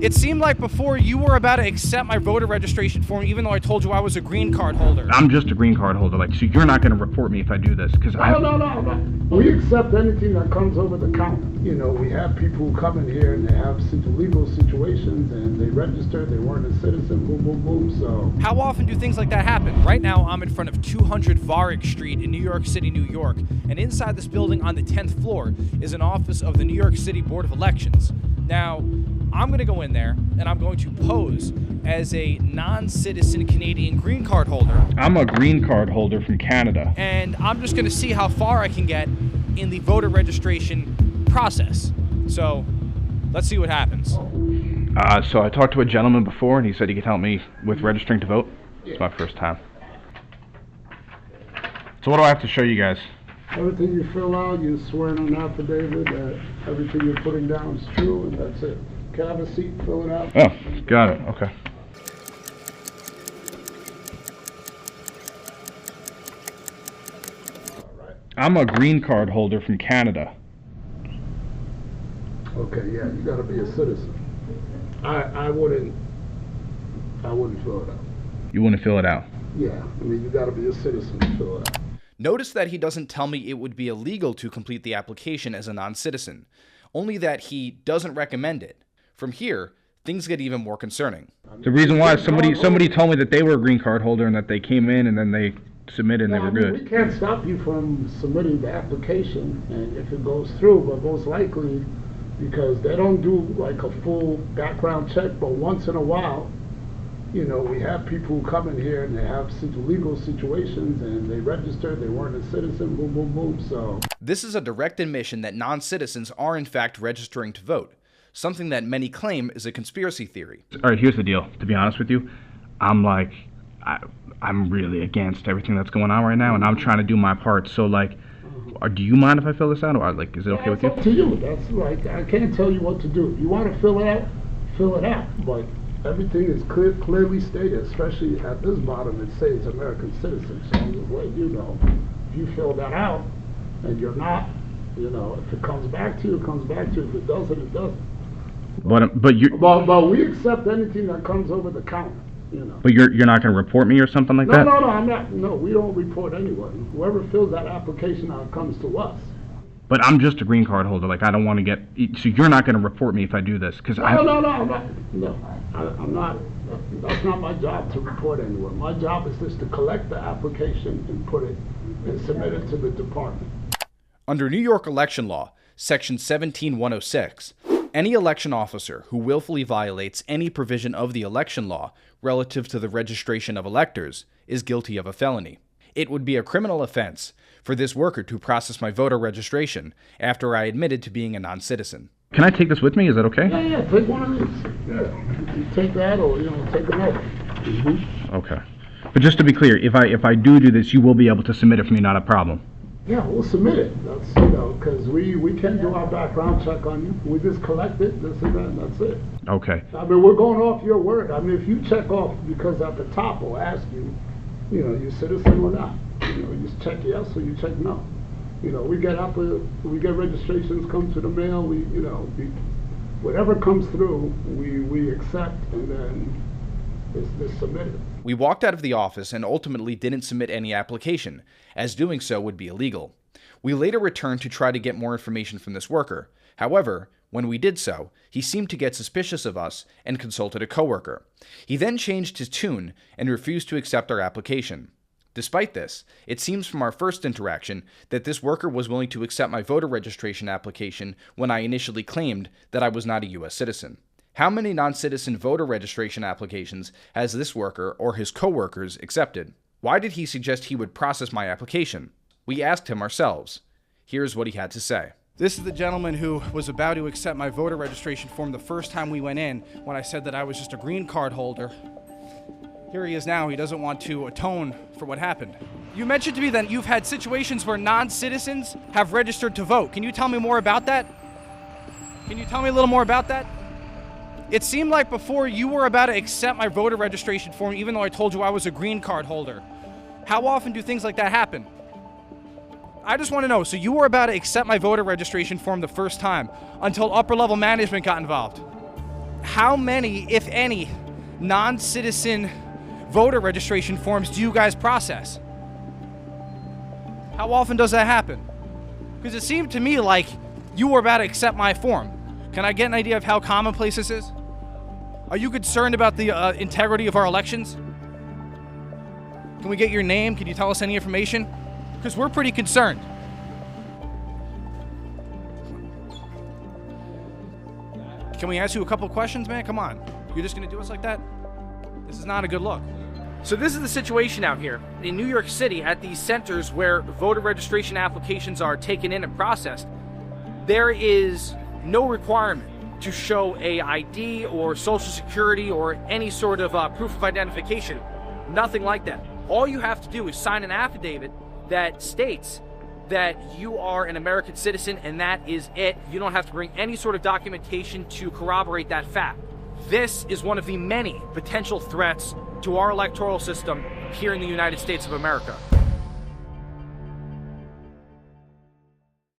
It seemed like before you were about to accept my voter registration form, even though I told you I was a green card holder. I'm just a green card holder. Like, so you're not going to report me if I do this? Because No. We accept anything that comes over the counter. You know, we have people who come in here and they have legal situations and they register, they weren't a citizen, boom, boom, boom, so. How often do things like that happen? Right now, I'm in front of 200 Varick Street in New York City, New York, and inside this building on the 10th floor is an office of the New York City Board of Elections. Now, I'm going to go in there and I'm going to pose as a non-citizen Canadian green card holder. I'm a green card holder from Canada. And I'm just going to see how far I can get in the voter registration process. So, let's see what happens. So I talked to a gentleman before and he said he could help me with registering to vote. It's my first time. So what do I have to show you guys? Everything you fill out, you swear in an affidavit that everything you're putting down is true, and that's it. Can I have a seat, fill it out? Oh, got it, okay. I'm a green card holder from Canada. Okay, yeah, you gotta be a citizen. I wouldn't fill it out. You wouldn't fill it out? Yeah, I mean, you gotta be a citizen to fill it out. Notice that he doesn't tell me it would be illegal to complete the application as a non-citizen, only that he doesn't recommend it. From here, things get even more concerning. The reason why somebody told me that they were a green card holder and that they came in and then they submitted and they were good. We can't stop you from submitting the application, and if it goes through, but most likely, because they don't do like a full background check, but once in a while, you know, we have people who come in here and they have legal situations and they register, they weren't a citizen, boom, boom, boom, so. This is a direct admission that non-citizens are in fact registering to vote, something that many claim is a conspiracy theory. All right, here's the deal. To be honest with you, I'm really against everything that's going on right now, and I'm trying to do my part. So, like, do you mind if I fill this out, or like, is it okay with you? It's up to you. That's like, I can't tell you what to do. If you want to fill it out, fill it out. But everything is clearly stated, especially at this bottom. It says American citizen. So I'm just letting you know. If you fill that out and you're not, you know, if it comes back to you, it comes back to you. If it doesn't, it doesn't. But we accept anything that comes over the counter. You know. But you're not going to report me or something like that? No, I'm not. No, we don't report anyone. Whoever fills that application out comes to us. But I'm just a green card holder. Like, I don't want to get. So you're not going to report me if I do this? Cause no, I'm not. No, I'm not. That's not my job to report anyone. My job is just to collect the application and put it and submit it to the department. Under New York election law, Section 17106, any election officer who willfully violates any provision of the election law relative to the registration of electors is guilty of a felony. It would be a criminal offense for this worker to process my voter registration after I admitted to being a non-citizen. Can I take this with me? Is that okay? Yeah, take one of these. Yeah, you take that or, you know, take another. Mm-hmm. Okay. But just to be clear, if I do this, you will be able to submit it for me, not a problem. Yeah, we'll submit it. That's, you know, because we can do our background check on you. We just collect it, this and that, and that's it. Okay. I mean, we're going off your word. I mean, if you check off, because at the top will ask you, you know, you citizen or not. You know, you just check yes or you check no. You know, we get registrations come to the mail. Whatever comes through, we accept, and then it's submitted. We walked out of the office and ultimately didn't submit any application, as doing so would be illegal. We later returned to try to get more information from this worker. However, when we did so, he seemed to get suspicious of us and consulted a coworker. He then changed his tune and refused to accept our application. Despite this, it seems from our first interaction that this worker was willing to accept my voter registration application when I initially claimed that I was not a U.S. citizen. How many non-citizen voter registration applications has this worker or his coworkers accepted? Why did he suggest he would process my application? We asked him ourselves. Here's what he had to say. This is the gentleman who was about to accept my voter registration form the first time we went in when I said that I was just a green card holder. Here he is now. He doesn't want to atone for what happened. You mentioned to me that you've had situations where non-citizens have registered to vote. Can you tell me more about that? Can you tell me a little more about that? It seemed like before you were about to accept my voter registration form, even though I told you I was a green card holder. How often do things like that happen? I just want to know, so you were about to accept my voter registration form the first time until upper level management got involved. how many, if any, non-citizen voter registration forms do you guys process? How often does that happen? Because it seemed to me like you were about to accept my form. Can I get an idea of how commonplace this is? Are you concerned about the integrity of our elections? Can we get your name? Can you tell us any information? Because we're pretty concerned. Can we ask you a couple of questions, man? Come on. You're just going to do us like that? This is not a good look. So this is the situation out here in New York City at these centers where voter registration applications are taken in and processed. There is no requirement to show a ID or social security or any sort of proof of identification. Nothing like that. All you have to do is sign an affidavit that states that you are an American citizen, and that is it. You don't have to bring any sort of documentation to corroborate that fact. This is one of the many potential threats to our electoral system here in the United States of America.